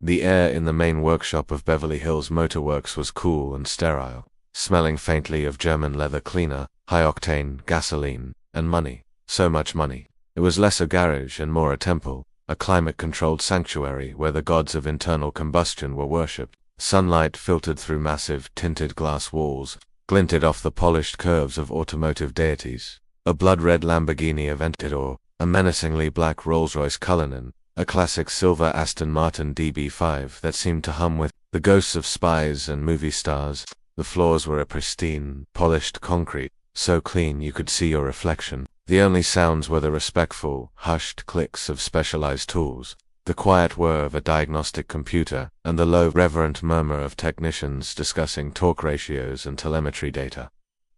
The air in the main workshop of Beverly Hills Motor Works was cool and sterile, smelling faintly of German leather cleaner, high-octane, gasoline, and money. So much money. It was less a garage and more a temple, a climate-controlled sanctuary where the gods of internal combustion were worshipped. Sunlight filtered through massive, tinted glass walls, glinted off the polished curves of automotive deities. A blood-red Lamborghini Aventador, a menacingly black Rolls-Royce Cullinan, a classic silver Aston Martin DB5 that seemed to hum with the ghosts of spies and movie stars. The floors were a pristine, polished concrete, so clean you could see your reflection. The only sounds were the respectful, hushed clicks of specialized tools, the quiet whir of a diagnostic computer, and the low, reverent murmur of technicians discussing torque ratios and telemetry data.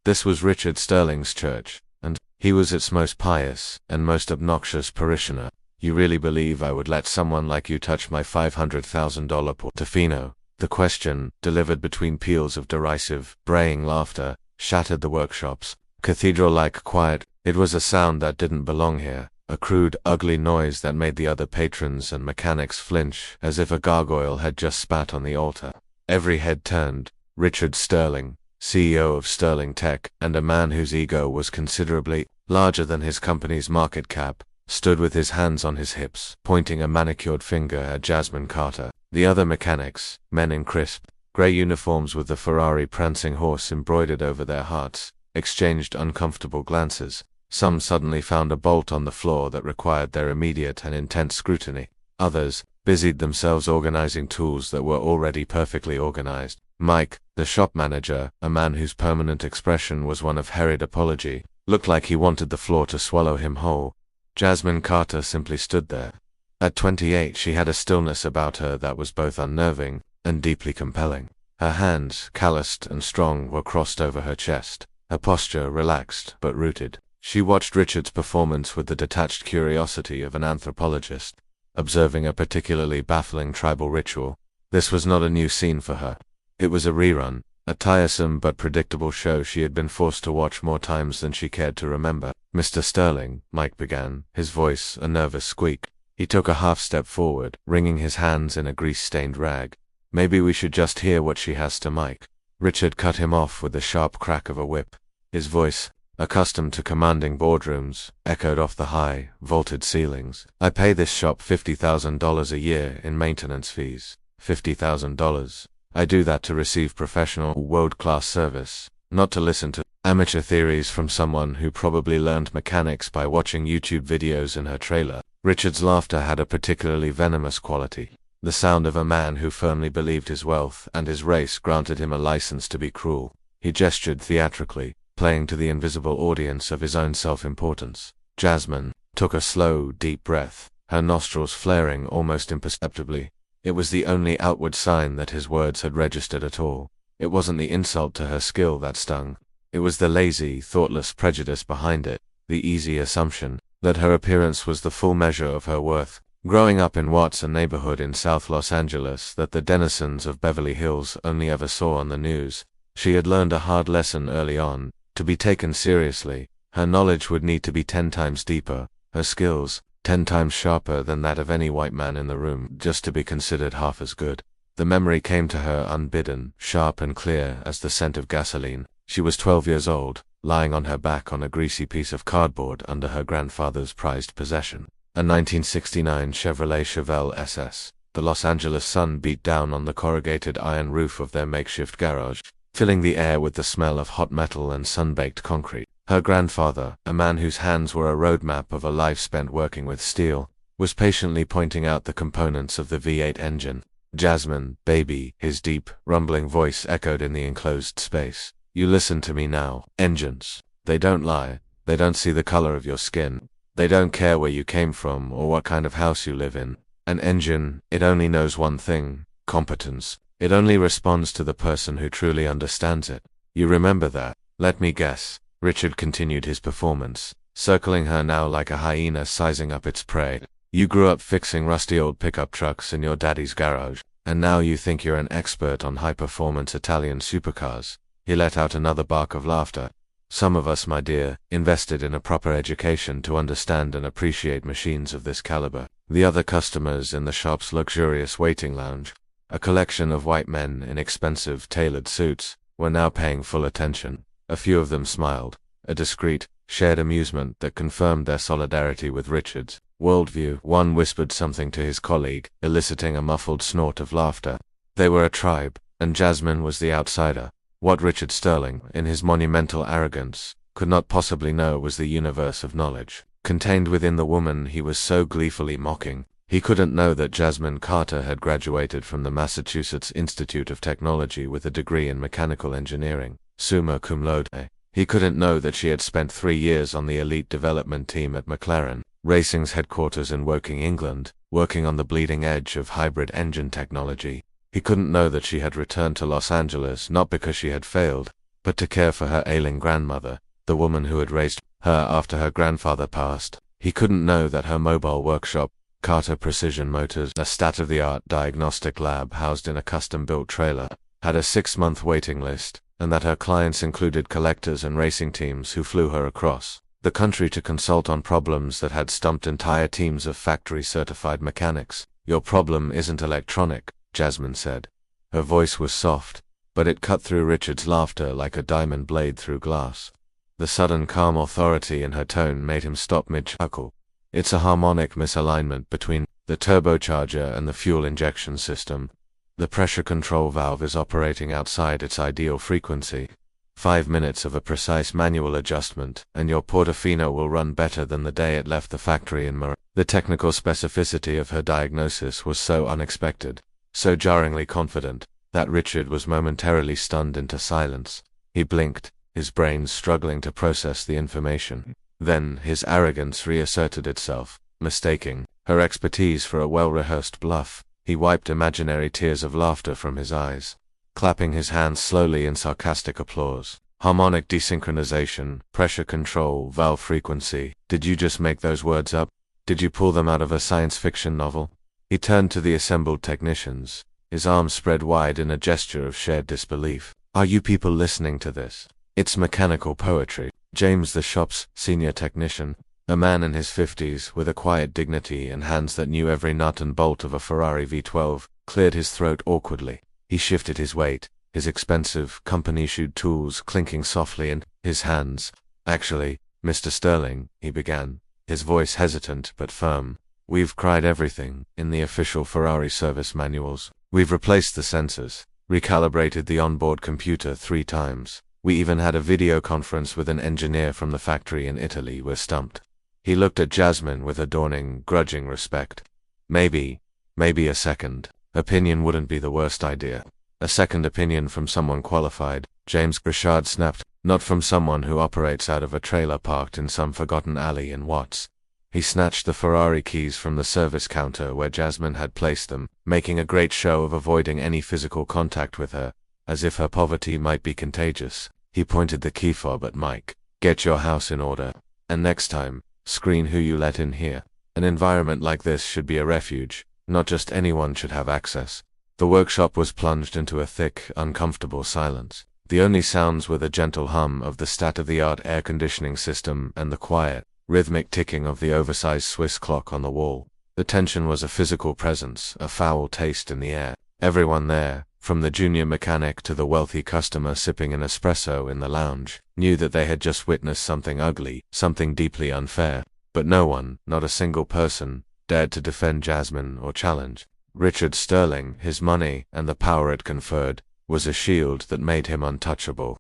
This was Richard Sterling's church, and he was its most pious and most obnoxious parishioner. "You really believe I would let someone like you touch my $500,000 Portofino?" The question, delivered between peals of derisive, braying laughter, shattered the workshop's cathedral-like quiet. It was a sound that didn't belong here, a crude, ugly noise that made the other patrons and mechanics flinch as if a gargoyle had just spat on the altar. Every head turned. Richard Sterling, CEO of Sterling Tech, and a man whose ego was considerably larger than his company's market cap, stood with his hands on his hips, pointing a manicured finger at Jasmine Carter. The other mechanics, men in crisp, gray uniforms with the Ferrari prancing horse embroidered over their hearts, exchanged uncomfortable glances. Some suddenly found a bolt on the floor that required their immediate and intense scrutiny. Others busied themselves organizing tools that were already perfectly organized. Mike, the shop manager, a man whose permanent expression was one of harried apology, looked like he wanted the floor to swallow him whole. Jasmine Carter simply stood there. At 28, she had a stillness about her that was both unnerving and deeply compelling. Her hands, calloused and strong, were crossed over her chest, her posture relaxed but rooted. She watched Richard's performance with the detached curiosity of an anthropologist, observing a particularly baffling tribal ritual. This was not a new scene for her. It was a rerun, a tiresome but predictable show she had been forced to watch more times than she cared to remember. "Mr. Sterling," Mike began, his voice a nervous squeak. He took a half-step forward, wringing his hands in a grease-stained rag. "Maybe we should just hear what she has to Mike." Richard cut him off with the sharp crack of a whip. His voice, accustomed to commanding boardrooms, echoed off the high, vaulted ceilings. "I pay this shop $50,000 a year in maintenance fees. $50,000. I do that to receive professional, world-class service, not to listen to amateur theories from someone who probably learned mechanics by watching YouTube videos in her trailer." Richard's laughter had a particularly venomous quality, the sound of a man who firmly believed his wealth and his race granted him a license to be cruel. He gestured theatrically, playing to the invisible audience of his own self-importance. Jasmine took a slow, deep breath, her nostrils flaring almost imperceptibly. It was the only outward sign that his words had registered at all. It wasn't the insult to her skill that stung. It was the lazy, thoughtless prejudice behind it, the easy assumption that her appearance was the full measure of her worth. Growing up in Watts, a neighborhood in South Los Angeles that the denizens of Beverly Hills only ever saw on the news, she had learned a hard lesson early on. To be taken seriously, her knowledge would need to be 10 times deeper, her skills 10 times sharper than that of any white man in the room, just to be considered half as good. The memory came to her unbidden, sharp and clear as the scent of gasoline. She was 12 years old, lying on her back on a greasy piece of cardboard under her grandfather's prized possession, a 1969 Chevrolet Chevelle SS. The Los Angeles sun beat down on the corrugated iron roof of their makeshift garage, filling the air with the smell of hot metal and sun-baked concrete. Her grandfather, a man whose hands were a roadmap of a life spent working with steel, was patiently pointing out the components of the V8 engine. "Jasmine, baby," his deep, rumbling voice echoed in the enclosed space. "You listen to me now. Engines. They don't lie. They don't see the color of your skin. They don't care where you came from or what kind of house you live in. An engine, it only knows one thing: competence. It only responds to the person who truly understands it. You remember that? Let me guess." Richard continued his performance, circling her now like a hyena sizing up its prey. "You grew up fixing rusty old pickup trucks in your daddy's garage, and now you think you're an expert on high-performance Italian supercars." He let out another bark of laughter. "Some of us, my dear, invested in a proper education to understand and appreciate machines of this caliber. The other customers in the shop's luxurious waiting lounge, a collection of white men in expensive tailored suits, were now paying full attention. A few of them smiled, a discreet, shared amusement that confirmed their solidarity with Richard's worldview. One whispered something to his colleague, eliciting a muffled snort of laughter. They were a tribe, and Jasmine was the outsider. What Richard Sterling, in his monumental arrogance, could not possibly know was the universe of knowledge contained within the woman he was so gleefully mocking. He couldn't know that Jasmine Carter had graduated from the Massachusetts Institute of Technology with a degree in mechanical engineering, summa cum laude. He couldn't know that she had spent 3 years on the elite development team at McLaren Racing's headquarters in Woking, England, working on the bleeding edge of hybrid engine technology. He couldn't know that she had returned to Los Angeles not because she had failed, but to care for her ailing grandmother, the woman who had raised her after her grandfather passed. He couldn't know that her mobile workshop, Carter Precision Motors, a state-of-the-art diagnostic lab housed in a custom-built trailer, had a 6-month waiting list, and that her clients included collectors and racing teams who flew her across the country to consult on problems that had stumped entire teams of factory-certified mechanics. "Your problem isn't electronic," Jasmine said. Her voice was soft, but it cut through Richard's laughter like a diamond blade through glass. The sudden calm authority in her tone made him stop mid-chuckle. "It's a harmonic misalignment between the turbocharger and the fuel injection system. The pressure control valve is operating outside its ideal frequency. 5 minutes of a precise manual adjustment, and your Portofino will run better than the day it left the factory in Mar." The technical specificity of her diagnosis was so unexpected, so jarringly confident, that Richard was momentarily stunned into silence. He blinked, his brain struggling to process the information. Then his arrogance reasserted itself, mistaking her expertise for a well-rehearsed bluff. He wiped imaginary tears of laughter from his eyes, clapping his hands slowly in sarcastic applause. "Harmonic desynchronization, pressure control, valve frequency. Did you just make those words up? Did you pull them out of a science fiction novel?" He turned to the assembled technicians, his arms spread wide in a gesture of shared disbelief. "Are you people listening to this? It's mechanical poetry." James, the shop's senior technician, a man in his 50s with a quiet dignity and hands that knew every nut and bolt of a Ferrari V12, cleared his throat awkwardly. He shifted his weight, his expensive, company-issued tools clinking softly in his hands. "Actually, Mr. Sterling," he began, his voice hesitant but firm, "we've cried everything in the official Ferrari service manuals. We've replaced the sensors, recalibrated the onboard computer 3 times. We even had a video conference with an engineer from the factory in Italy. We're stumped." He looked at Jasmine with a dawning, grudging respect. Maybe a second opinion wouldn't be the worst idea. "A second opinion from someone qualified," James Richard snapped, "not from someone who operates out of a trailer parked in some forgotten alley in Watts." He snatched the Ferrari keys from the service counter where Jasmine had placed them, making a great show of avoiding any physical contact with her, as if her poverty might be contagious. He pointed the key fob at Mike. "Get your house in order. And next time, screen who you let in here. An environment like this should be a refuge. Not just anyone should have access." The workshop was plunged into a thick, uncomfortable silence. The only sounds were the gentle hum of the state-of-the-art air conditioning system and the quiet, rhythmic ticking of the oversized Swiss clock on the wall. The tension was a physical presence, a foul taste in the air. Everyone there, from the junior mechanic to the wealthy customer sipping an espresso in the lounge, knew that they had just witnessed something ugly, something deeply unfair. But no one, not a single person, dared to defend Jasmine or challenge. Richard Sterling, his money, and the power it conferred, was a shield that made him untouchable.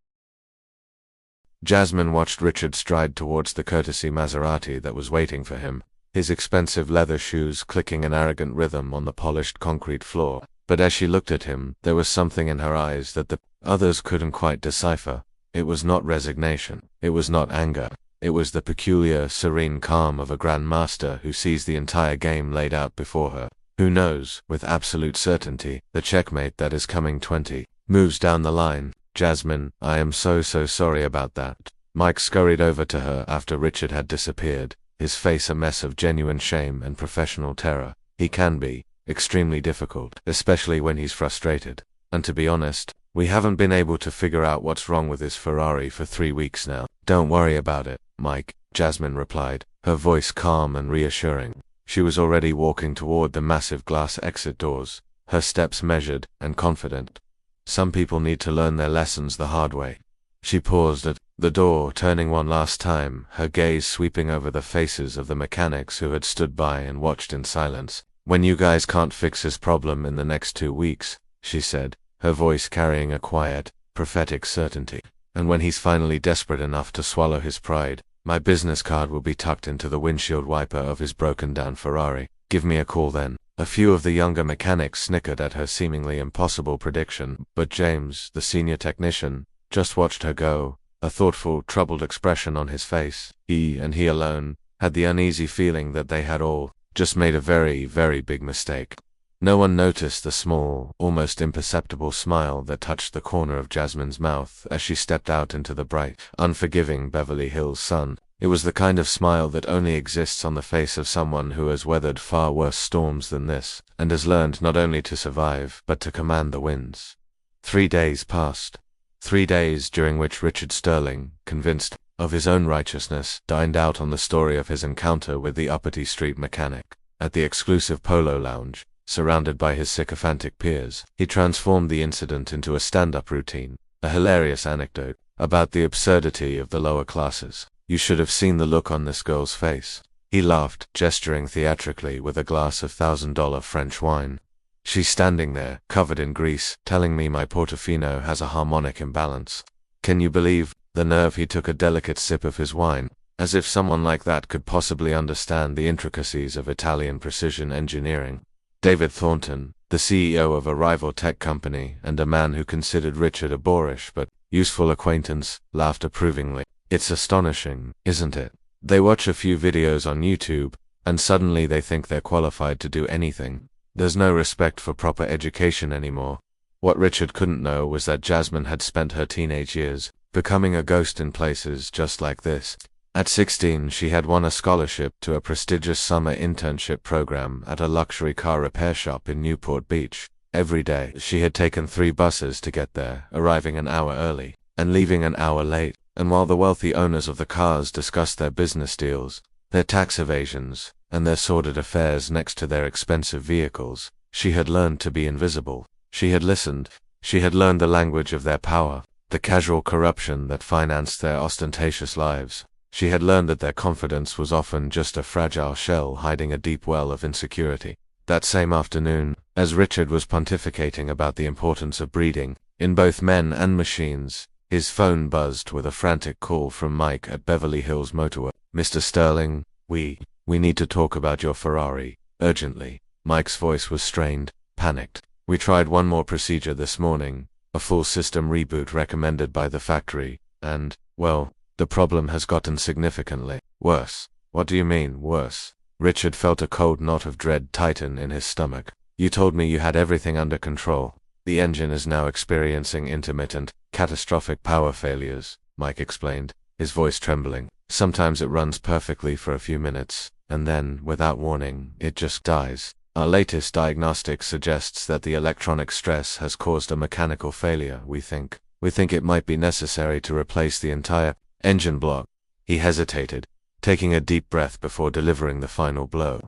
Jasmine watched Richard stride towards the courtesy Maserati that was waiting for him, his expensive leather shoes clicking an arrogant rhythm on the polished concrete floor. But as she looked at him, there was something in her eyes that the others couldn't quite decipher. It was not resignation. It was not anger. It was the peculiar, serene calm of a grandmaster who sees the entire game laid out before her, who knows, with absolute certainty, the checkmate that is coming 20 moves down the line. "Jasmine, I am so sorry about that." Mike scurried over to her after Richard had disappeared, his face a mess of genuine shame and professional terror. He can be extremely difficult, especially when he's frustrated. "And to be honest, we haven't been able to figure out what's wrong with his Ferrari for 3 weeks now." "Don't worry about it, Mike," Jasmine replied, her voice calm and reassuring. She was already walking toward the massive glass exit doors, her steps measured and confident. Some people need to learn their lessons the hard way. She paused at the door, turning one last time, her gaze sweeping over the faces of the mechanics who had stood by and watched in silence. "When you guys can't fix his problem in the next 2 weeks," she said, her voice carrying a quiet, prophetic certainty, "and when he's finally desperate enough to swallow his pride, my business card will be tucked into the windshield wiper of his broken-down Ferrari. Give me a call then." A few of the younger mechanics snickered at her seemingly impossible prediction, but James, the senior technician, just watched her go, a thoughtful, troubled expression on his face. He, and he alone, had the uneasy feeling that they had all just made a very, very big mistake. No one noticed the small, almost imperceptible smile that touched the corner of Jasmine's mouth as she stepped out into the bright, unforgiving Beverly Hills sun. It was the kind of smile that only exists on the face of someone who has weathered far worse storms than this, and has learned not only to survive, but to command the winds. 3 days passed. 3 days during which Richard Sterling, convinced of his own righteousness, dined out on the story of his encounter with the uppity street mechanic. At the exclusive Polo Lounge, surrounded by his sycophantic peers, he transformed the incident into a stand-up routine, a hilarious anecdote about the absurdity of the lower classes. "You should have seen the look on this girl's face." He laughed, gesturing theatrically with a glass of $1,000 French wine. "She's standing there, covered in grease, telling me my Portofino has a harmonic imbalance. Can you believe the nerve?" He took a delicate sip of his wine, as if someone like that could possibly understand the intricacies of Italian precision engineering. David Thornton, the CEO of a rival tech company and a man who considered Richard a boorish but useful acquaintance, laughed approvingly. "It's astonishing, isn't it? They watch a few videos on YouTube, and suddenly they think they're qualified to do anything. There's no respect for proper education anymore." What Richard couldn't know was that Jasmine had spent her teenage years becoming a ghost in places just like this. At 16, she had won a scholarship to a prestigious summer internship program at a luxury car repair shop in Newport Beach. Every day, she had taken 3 buses to get there, arriving an hour early and leaving an hour late. And while the wealthy owners of the cars discussed their business deals, their tax evasions, and their sordid affairs next to their expensive vehicles, she had learned to be invisible. She had listened. She had learned the language of their power, the casual corruption that financed their ostentatious lives. She had learned that their confidence was often just a fragile shell hiding a deep well of insecurity. That same afternoon, as Richard was pontificating about the importance of breeding, in both men and machines, his phone buzzed with a frantic call from Mike at Beverly Hills Motorworks. "Mr. Sterling, we need to talk about your Ferrari, urgently." Mike's voice was strained, panicked. "We tried one more procedure this morning, a full system reboot recommended by the factory, and, well, the problem has gotten significantly worse." "What do you mean, worse?" Richard felt a cold knot of dread tighten in his stomach. "You told me you had everything under control." "The engine is now experiencing intermittent, catastrophic power failures," Mike explained, his voice trembling. "Sometimes it runs perfectly for a few minutes, and then, without warning, it just dies. Our latest diagnostic suggests that the electronic stress has caused a mechanical failure, we think. We think it might be necessary to replace the entire engine block." He hesitated, taking a deep breath before delivering the final blow.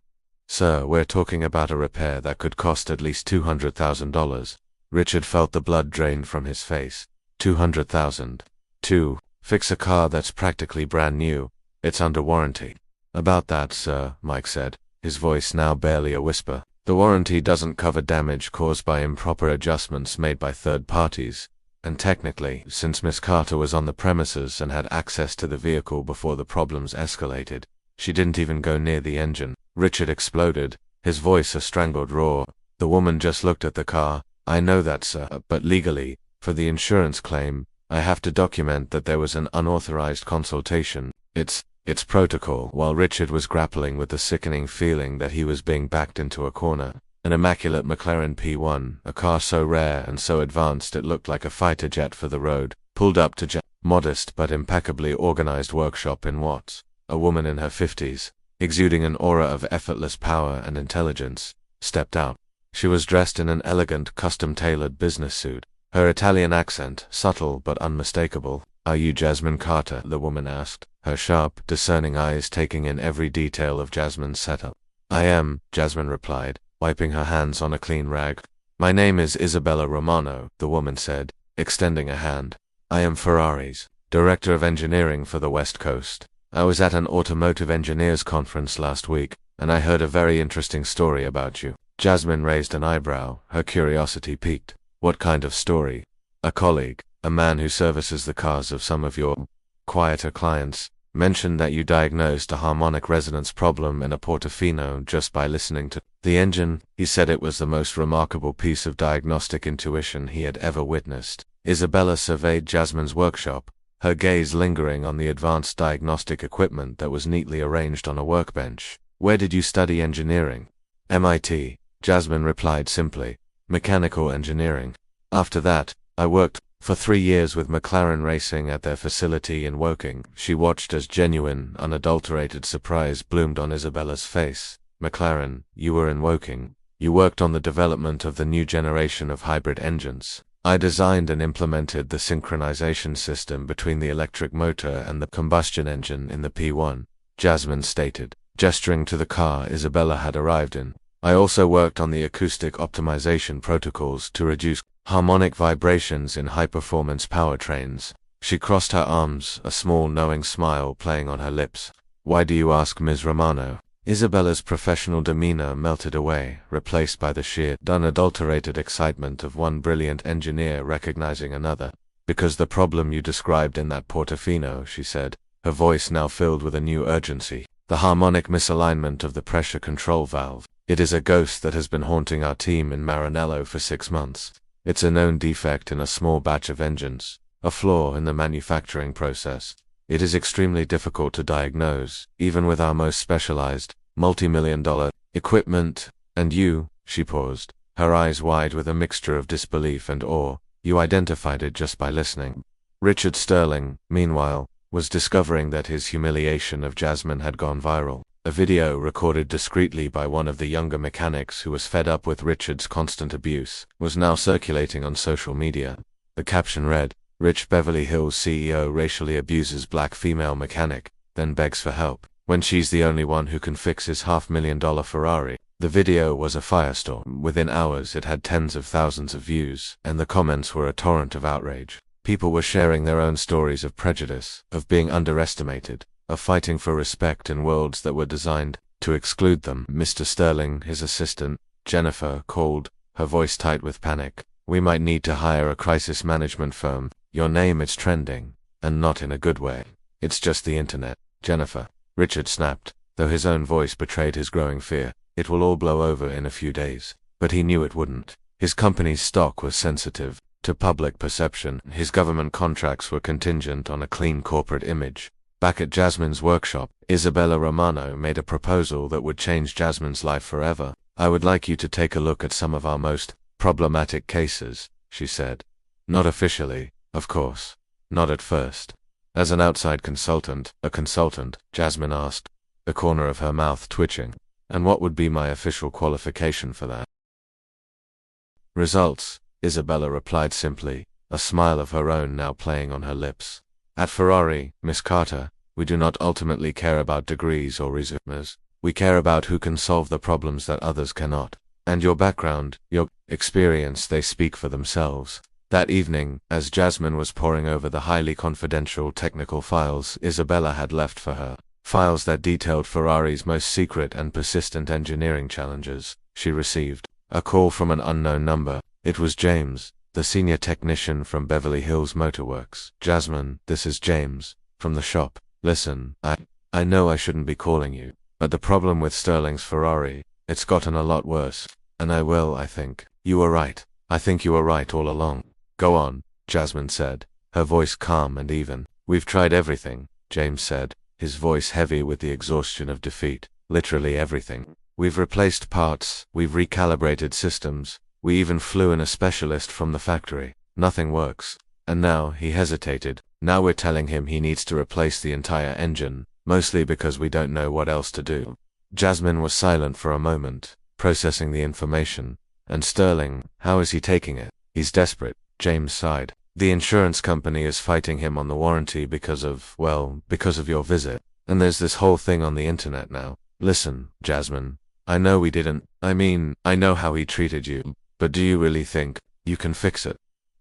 "Sir, we're talking about a repair that could cost at least $200,000. Richard felt the blood drain from his face. $200,000. To fix a car that's practically brand new. It's under warranty." "About that, sir," Mike said, his voice now barely a whisper. "The warranty doesn't cover damage caused by improper adjustments made by third parties. And technically, since Miss Carter was on the premises and had access to the vehicle before the problems escalated, she didn't even go near the engine." Richard exploded, his voice a strangled roar. "The woman just looked at the car." "I know that, sir, but legally, for the insurance claim, I have to document that there was an unauthorized consultation. It's protocol." While Richard was grappling with the sickening feeling that he was being backed into a corner, an immaculate McLaren P1, a car so rare and so advanced it looked like a fighter jet for the road, pulled up to modest but impeccably organized workshop in Watts. A woman in her 50s, exuding an aura of effortless power and intelligence, stepped out. She was dressed in an elegant, custom-tailored business suit, her Italian accent subtle but unmistakable. "Are you Jasmine Carter?" the woman asked, her sharp, discerning eyes taking in every detail of Jasmine's setup. I am, Jasmine replied, wiping her hands on a clean rag. My name is Isabella Romano, the woman said, extending a hand. I am Ferrari's Director of Engineering for the West Coast. I was at an automotive engineers conference last week, and I heard a very interesting story about you. Jasmine raised an eyebrow, her curiosity piqued. What kind of story? A colleague, a man who services the cars of some of your quieter clients, mentioned that you diagnosed a harmonic resonance problem in a Portofino just by listening to the engine. He said it was the most remarkable piece of diagnostic intuition he had ever witnessed. Isabella surveyed Jasmine's workshop, her gaze lingering on the advanced diagnostic equipment that was neatly arranged on a workbench. Where did you study engineering? MIT, Jasmine replied simply. Mechanical engineering. After that, I worked for 3 years with McLaren Racing at their facility in Woking. She watched as genuine, unadulterated surprise bloomed on Isabella's face. McLaren, you were in Woking. You worked on the development of the new generation of hybrid engines. I designed and implemented the synchronization system between the electric motor and the combustion engine in the P1, Jasmine stated, gesturing to the car Isabella had arrived in. I also worked on the acoustic optimization protocols to reduce harmonic vibrations in high-performance powertrains. She crossed her arms, a small knowing smile playing on her lips. Why do you ask, Ms. Romano? Isabella's professional demeanor melted away, replaced by the sheer, unadulterated excitement of one brilliant engineer recognizing another. Because the problem you described in that Portofino, she said, her voice now filled with a new urgency. The harmonic misalignment of the pressure control valve. It is a ghost that has been haunting our team in Maranello for 6 months. It's a known defect in a small batch of engines, a flaw in the manufacturing process. It is extremely difficult to diagnose, even with our most specialized, multi-million-dollar equipment. And you, she paused, her eyes wide with a mixture of disbelief and awe, you identified it just by listening. Richard Sterling, meanwhile, was discovering that his humiliation of Jasmine had gone viral. A video recorded discreetly by one of the younger mechanics who was fed up with Richard's constant abuse was now circulating on social media. The caption read, Rich Beverly Hills CEO racially abuses black female mechanic, then begs for help, when she's the only one who can fix his $500,000 Ferrari. The video was a firestorm. Within hours it had tens of thousands of views, and the comments were a torrent of outrage. People were sharing their own stories of prejudice, of being underestimated, of fighting for respect in worlds that were designed to exclude them. Mr. Sterling, his assistant, Jennifer, called, her voice tight with panic. We might need to hire a crisis management firm. Your name is trending, and not in a good way. It's just the internet, Jennifer. Richard snapped, though his own voice betrayed his growing fear. It will all blow over in a few days. But he knew it wouldn't. His company's stock was sensitive to public perception. His government contracts were contingent on a clean corporate image. Back at Jasmine's workshop, Isabella Romano made a proposal that would change Jasmine's life forever. I would like you to take a look at some of our most problematic cases, she said. Not officially, of course. Not at first. As an outside consultant, Jasmine asked, the corner of her mouth twitching. And what would be my official qualification for that? Results, Isabella replied simply, a smile of her own now playing on her lips. At Ferrari, Miss Carter, we do not ultimately care about degrees or resumes. We care about who can solve the problems that others cannot. And your background, your experience, they speak for themselves. That evening, as Jasmine was poring over the highly confidential technical files Isabella had left for her, files that detailed Ferrari's most secret and persistent engineering challenges, she received a call from an unknown number. It was James, the senior technician from Beverly Hills Motor Works. Jasmine, this is James, from the shop. Listen, I know I shouldn't be calling you, but the problem with Sterling's Ferrari, it's gotten a lot worse, and I think. You were right. I think you were right all along. Go on, Jasmine said, her voice calm and even. We've tried everything, James said, his voice heavy with the exhaustion of defeat. Literally everything. We've replaced parts, we've recalibrated systems, we even flew in a specialist from the factory. Nothing works. And now, he hesitated, now we're telling him he needs to replace the entire engine, mostly because we don't know what else to do. Jasmine was silent for a moment, processing the information. And Sterling, how is he taking it? He's desperate, James sighed. The insurance company is fighting him on the warranty because of your visit. And there's this whole thing on the internet now. Listen, Jasmine, I know we didn't. I know how he treated you, but do you really think you can fix it?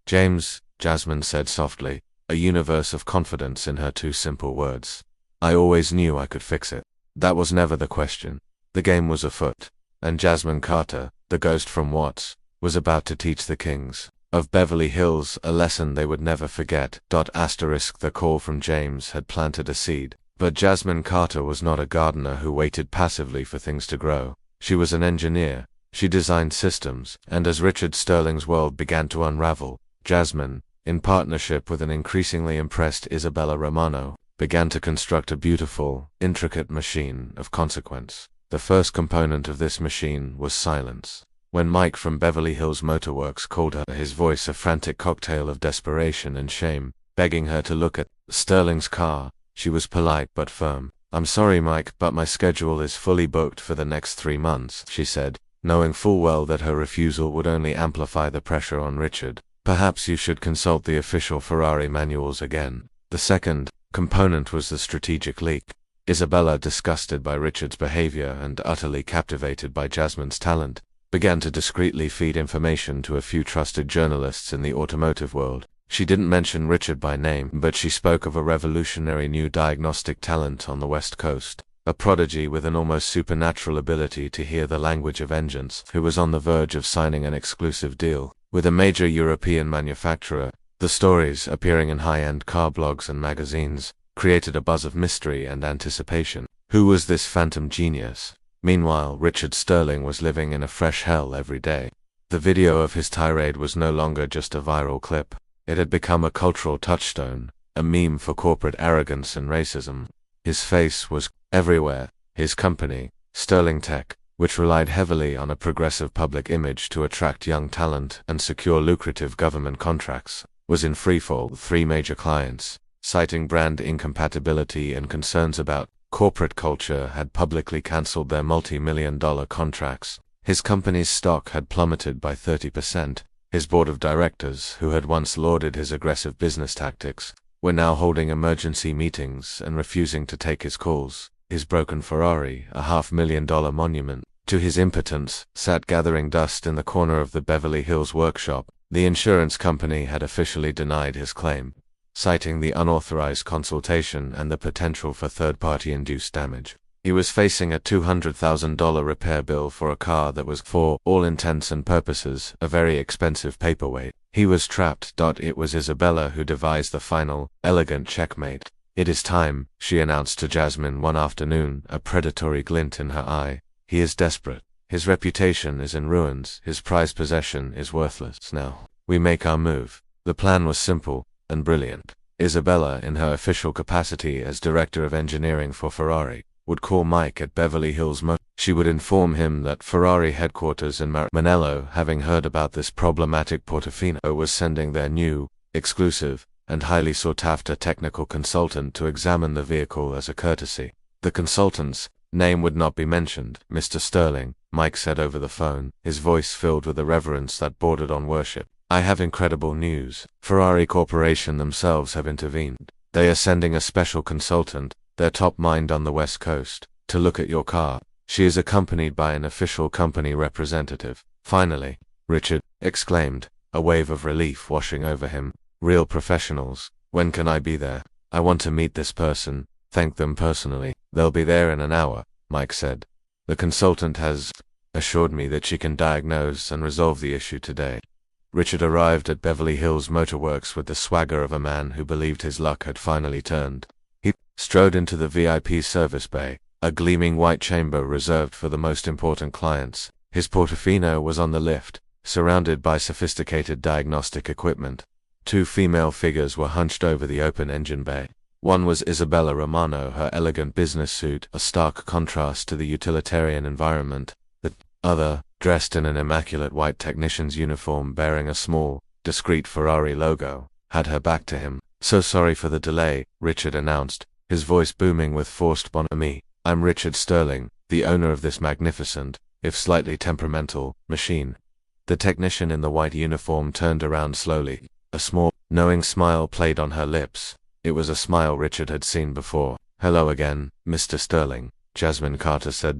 James, Jasmine said softly, a universe of confidence in her two simple words. I always knew I could fix it. That was never the question. The game was afoot, and Jasmine Carter, the ghost from Watts, was about to teach the kings of Beverly Hills a lesson they would never forget. The call from James had planted a seed, but Jasmine Carter was not a gardener who waited passively for things to grow. She was an engineer. She designed systems, and as Richard Sterling's world began to unravel, Jasmine, in partnership with an increasingly impressed Isabella Romano, began to construct a beautiful, intricate machine of consequence. The first component of this machine was silence. When Mike from Beverly Hills Motor Works called her, his voice a frantic cocktail of desperation and shame, begging her to look at Sterling's car, she was polite but firm. I'm sorry, Mike, but my schedule is fully booked for the next 3 months, she said, knowing full well that her refusal would only amplify the pressure on Richard. Perhaps you should consult the official Ferrari manuals again. The second component was the strategic leak. Isabella, disgusted by Richard's behavior and utterly captivated by Jasmine's talent, began to discreetly feed information to a few trusted journalists in the automotive world. She didn't mention Richard by name, but she spoke of a revolutionary new diagnostic talent on the West Coast, a prodigy with an almost supernatural ability to hear the language of engines, who was on the verge of signing an exclusive deal with a major European manufacturer. The stories, appearing in high-end car blogs and magazines, created a buzz of mystery and anticipation. Who was this phantom genius? Meanwhile, Richard Sterling was living in a fresh hell every day. The video of his tirade was no longer just a viral clip. It had become a cultural touchstone, a meme for corporate arrogance and racism. His face was everywhere. His company, Sterling Tech, which relied heavily on a progressive public image to attract young talent and secure lucrative government contracts, was in freefall. 3 major clients, citing brand incompatibility and concerns about corporate culture, had publicly cancelled their multi-million-dollar contracts. His company's stock had plummeted by 30%. His board of directors, who had once lauded his aggressive business tactics, were now holding emergency meetings and refusing to take his calls. His broken Ferrari, a $500,000 monument to his impotence, sat gathering dust in the corner of the Beverly Hills workshop. The insurance company had officially denied his claim, citing the unauthorized consultation and the potential for third-party induced damage. He was facing a $200,000 repair bill for a car that was, for all intents and purposes, a very expensive paperweight. He was trapped. It was Isabella who devised the final, elegant checkmate. It is time, she announced to Jasmine one afternoon, a predatory glint in her eye. He is desperate. His reputation is in ruins. His prized possession is worthless. Now, we make our move. The plan was simple and brilliant. Isabella, in her official capacity as director of engineering for Ferrari, would call Mike at Beverly Hills Motor. She would inform him that Ferrari headquarters in Manello, having heard about this problematic Portofino, was sending their new, exclusive, and highly sought-after technical consultant to examine the vehicle as a courtesy. The consultant's name would not be mentioned. Mr. Sterling, Mike said over the phone, his voice filled with a reverence that bordered on worship. I have incredible news. Ferrari Corporation themselves have intervened. They are sending a special consultant, their top mind on the West Coast, to look at your car. She is accompanied by an official company representative. Finally, Richard exclaimed, a wave of relief washing over him. Real professionals. When can I be there? I want to meet this person, thank them personally. They'll be there in an hour, Mike said. The consultant has assured me that she can diagnose and resolve the issue today. Richard arrived at Beverly Hills Motor Works with the swagger of a man who believed his luck had finally turned. He strode into the VIP service bay, a gleaming white chamber reserved for the most important clients. His Portofino was on the lift, surrounded by sophisticated diagnostic equipment. 2 female figures were hunched over the open engine bay. One was Isabella Romano, her elegant business suit, a stark contrast to the utilitarian environment. The other, dressed in an immaculate white technician's uniform bearing a small, discreet Ferrari logo, had her back to him. So sorry for the delay, Richard announced, his voice booming with forced bonhomie. I'm Richard Sterling, the owner of this magnificent, if slightly temperamental, machine. The technician in the white uniform turned around slowly. A small, knowing smile played on her lips. It was a smile Richard had seen before. Hello again, Mr. Sterling, Jasmine Carter said.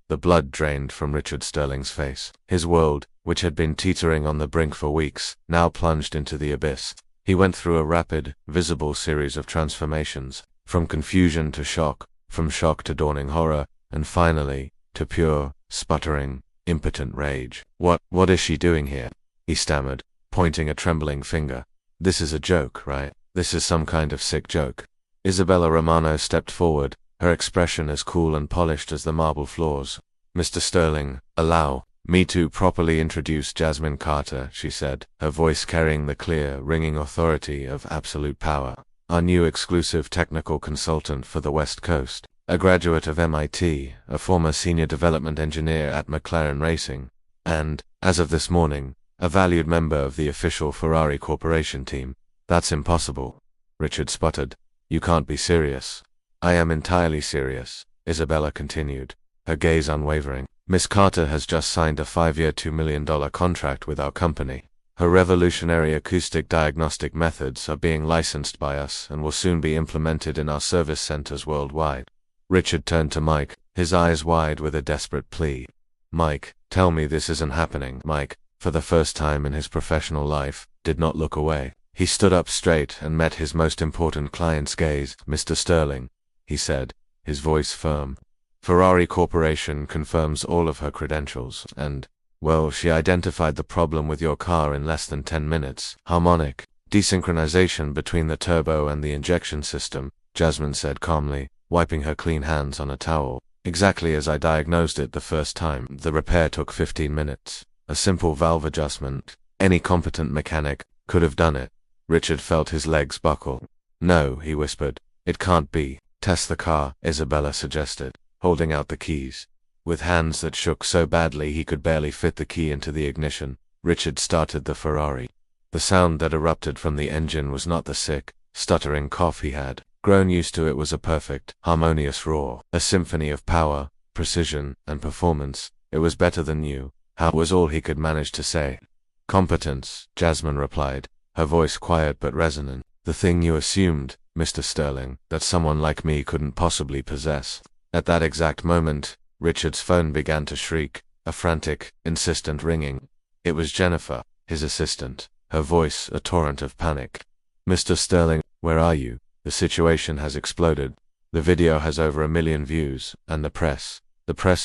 The blood drained from Richard Sterling's face. His world, which had been teetering on the brink for weeks, now plunged into the abyss. He went through a rapid, visible series of transformations, from confusion to shock, from shock to dawning horror, and finally, to pure, sputtering, impotent rage. What is she doing here? He stammered, pointing a trembling finger. This is a joke, right? This is some kind of sick joke. Isabella Romano stepped forward, her expression as cool and polished as the marble floors. Mr. Sterling, allow me to properly introduce Jasmine Carter, she said, her voice carrying the clear, ringing authority of absolute power. Our new exclusive technical consultant for the West Coast, a graduate of MIT, a former senior development engineer at McLaren Racing, and, as of this morning, a valued member of the official Ferrari Corporation team. That's impossible, Richard sputtered. You can't be serious. I am entirely serious, Isabella continued, her gaze unwavering. Miss Carter has just signed a 5-year $2 million contract with our company. Her revolutionary acoustic diagnostic methods are being licensed by us and will soon be implemented in our service centers worldwide. Richard turned to Mike, his eyes wide with a desperate plea. Mike, tell me this isn't happening. Mike, for the first time in his professional life, did not look away. He stood up straight and met his most important client's gaze. Mr. Sterling, he said, his voice firm. Ferrari Corporation confirms all of her credentials, and, well, she identified the problem with your car in less than 10 minutes. Harmonic desynchronization between the turbo and the injection system, Jasmine said calmly, wiping her clean hands on a towel. Exactly as I diagnosed it the first time. The repair took 15 minutes. A simple valve adjustment. Any competent mechanic could have done it. Richard felt his legs buckle. No, he whispered. It can't be. Test the car, Isabella suggested, holding out the keys. With hands that shook so badly he could barely fit the key into the ignition, Richard started the Ferrari. The sound that erupted from the engine was not the sick, stuttering cough he had grown used to. It was a perfect, harmonious roar, a symphony of power, precision, and performance. It was better than new. How was all he could manage to say. Competence, Jasmine replied, her voice quiet but resonant. The thing you assumed, Mr. Sterling, that someone like me couldn't possibly possess. At that exact moment, Richard's phone began to shriek, a frantic, insistent ringing. It was Jennifer, his assistant, her voice a torrent of panic. Mr. Sterling, where are you? The situation has exploded. The video has over 1 million views, and the press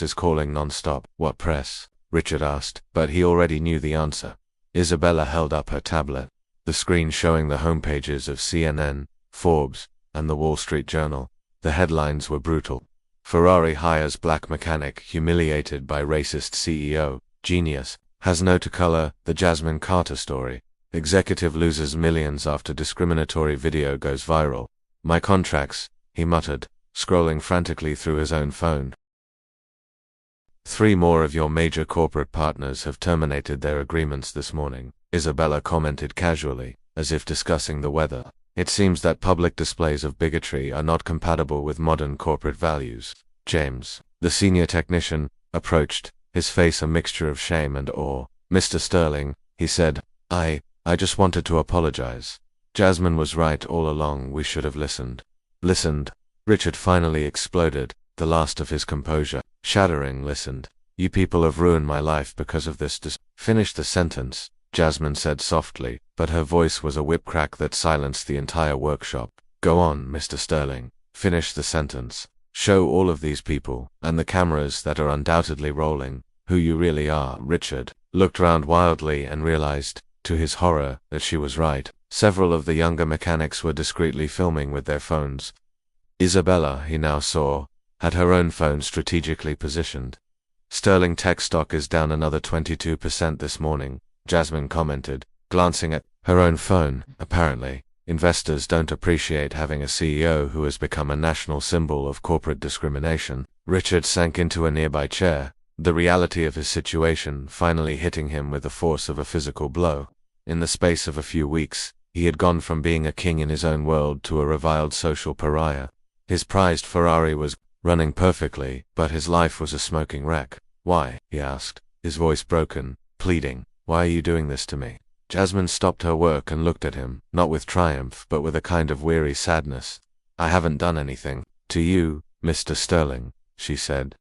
is calling non-stop. What press? Richard asked, but he already knew the answer. Isabella held up her tablet, the screen showing the homepages of CNN, Forbes, and the Wall Street Journal. The headlines were brutal. Ferrari hires black mechanic humiliated by racist CEO, genius, has no to color, the Jasmine Carter story. Executive loses millions after discriminatory video goes viral. My contracts, he muttered, scrolling frantically through his own phone. 3 more of your major corporate partners have terminated their agreements this morning, Isabella commented casually, as if discussing the weather. It seems that public displays of bigotry are not compatible with modern corporate values. James, the senior technician, approached, his face a mixture of shame and awe. Mr. Sterling, he said, I just wanted to apologize. Jasmine was right all along. We should have listened. Listened? Richard finally exploded, the last of his composure, shattering. Listened. You people have ruined my life because of this. Finish the sentence, Jasmine said softly, but her voice was a whip crack that silenced the entire workshop. Go on, Mr. Sterling. Finish the sentence. Show all of these people, and the cameras that are undoubtedly rolling, who you really are. Richard looked round wildly and realized, to his horror, that she was right. Several of the younger mechanics were discreetly filming with their phones. Isabella, he now saw, had her own phone strategically positioned. Sterling tech stock is down another 22% this morning, Jasmine commented, glancing at her own phone. Apparently, investors don't appreciate having a CEO who has become a national symbol of corporate discrimination. Richard sank into a nearby chair, the reality of his situation finally hitting him with the force of a physical blow. In the space of a few weeks, he had gone from being a king in his own world to a reviled social pariah. His prized Ferrari was running perfectly, but his life was a smoking wreck. Why? He asked, his voice broken, pleading. Why are you doing this to me? Jasmine stopped her work and looked at him, not with triumph but with a kind of weary sadness. I haven't done anything to you, Mr. Sterling, she said.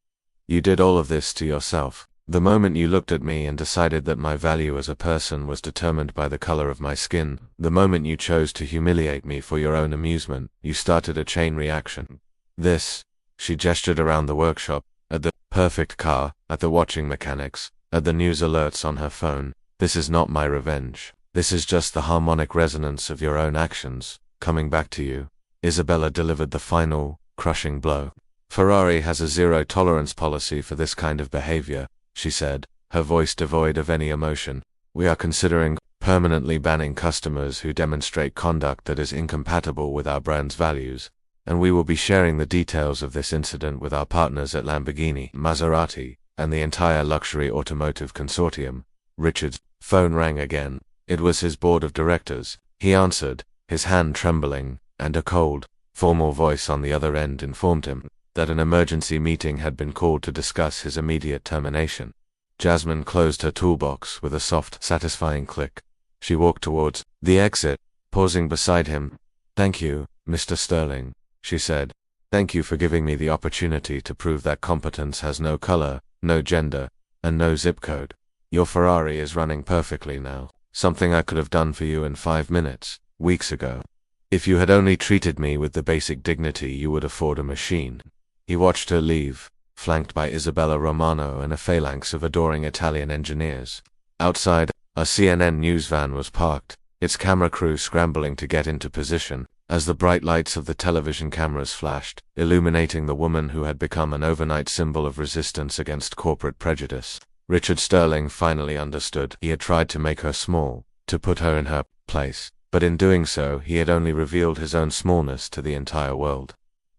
You did all of this to yourself. The moment you looked at me and decided that my value as a person was determined by the color of my skin, the moment you chose to humiliate me for your own amusement, you started a chain reaction. This, she gestured around the workshop, at the perfect car, at the watching mechanics, at the news alerts on her phone. This is not my revenge. This is just the harmonic resonance of your own actions, coming back to you. Isabella delivered the final, crushing blow. Ferrari has a zero-tolerance policy for this kind of behavior, she said, her voice devoid of any emotion. We are considering permanently banning customers who demonstrate conduct that is incompatible with our brand's values, and we will be sharing the details of this incident with our partners at Lamborghini, Maserati, and the entire luxury automotive consortium. Richard's phone rang again. It was his board of directors. He answered, his hand trembling, and a cold, formal voice on the other end informed him that an emergency meeting had been called to discuss his immediate termination. Jasmine closed her toolbox with a soft, satisfying click. She walked towards the exit, pausing beside him. "Thank you, Mr. Sterling," she said. "Thank you for giving me the opportunity to prove that competence has no color, no gender, and no zip code. Your Ferrari is running perfectly now, something I could have done for you in 5 minutes, weeks ago. If you had only treated me with the basic dignity you would afford a machine." He watched her leave, flanked by Isabella Romano and a phalanx of adoring Italian engineers. Outside, a CNN news van was parked, its camera crew scrambling to get into position, as the bright lights of the television cameras flashed, illuminating the woman who had become an overnight symbol of resistance against corporate prejudice. Richard Sterling finally understood. He had tried to make her small, to put her in her place, but in doing so he had only revealed his own smallness to the entire world.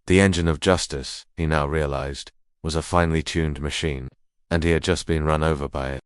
The engine of justice, he now realized, was a finely tuned machine, and he had just been run over by it.